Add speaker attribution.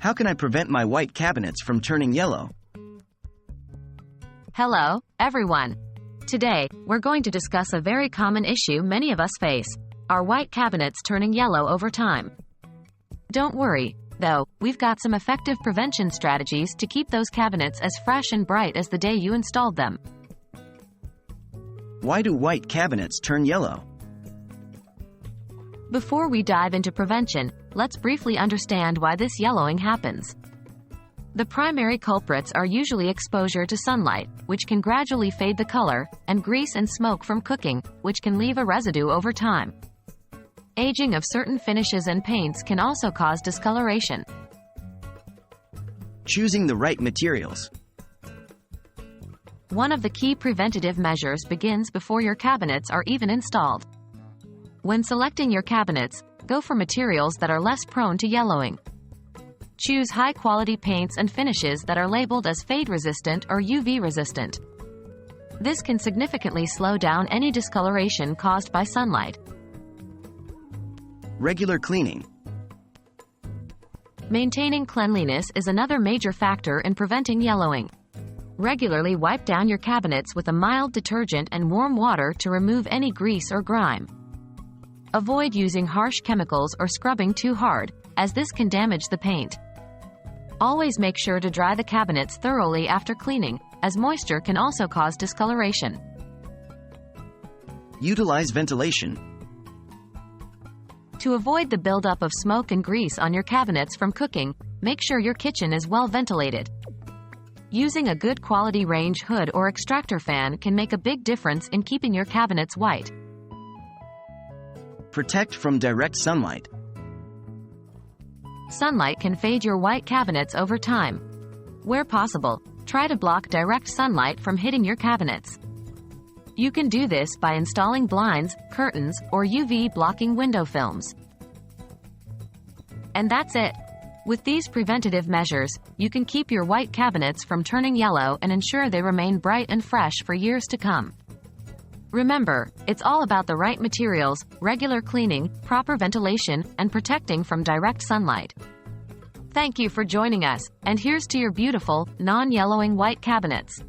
Speaker 1: How can I prevent my white cabinets from turning yellow?
Speaker 2: Hello, everyone. Today, we're going to discuss a very common issue many of us face: our white cabinets turning yellow over time. Don't worry, though, we've got some effective prevention strategies to keep those cabinets as fresh and bright as the day you installed them.
Speaker 1: Why do white cabinets turn yellow?
Speaker 2: Before we dive into prevention, let's briefly understand why this yellowing happens. The primary culprits are usually exposure to sunlight, which can gradually fade the color, and grease and smoke from cooking, which can leave a residue over time. Aging of certain finishes and paints can also cause discoloration.
Speaker 1: Choosing the right materials.
Speaker 2: One of the key preventative measures begins before your cabinets are even installed. When selecting your cabinets, go for materials that are less prone to yellowing. Choose high-quality paints and finishes that are labeled as fade-resistant or UV-resistant. This can significantly slow down any discoloration caused by sunlight.
Speaker 1: Regular cleaning.
Speaker 2: Maintaining cleanliness is another major factor in preventing yellowing. Regularly wipe down your cabinets with a mild detergent and warm water to remove any grease or grime. Avoid using harsh chemicals or scrubbing too hard, as this can damage the paint. Always make sure to dry the cabinets thoroughly after cleaning, as moisture can also cause discoloration.
Speaker 1: Utilize ventilation.
Speaker 2: To avoid the buildup of smoke and grease on your cabinets from cooking, make sure your kitchen is well ventilated. Using a good quality range hood or extractor fan can make a big difference in keeping your cabinets white.
Speaker 1: Protect from direct sunlight.
Speaker 2: Sunlight can fade your white cabinets over time. Where possible, try to block direct sunlight from hitting your cabinets. You can do this by installing blinds, curtains, or UV blocking window films. And that's it. With these preventative measures, you can keep your white cabinets from turning yellow and ensure they remain bright and fresh for years to come. Remember, it's all about the right materials, regular cleaning, proper ventilation, and protecting from direct sunlight. Thank you for joining us, and here's to your beautiful, non-yellowing white cabinets.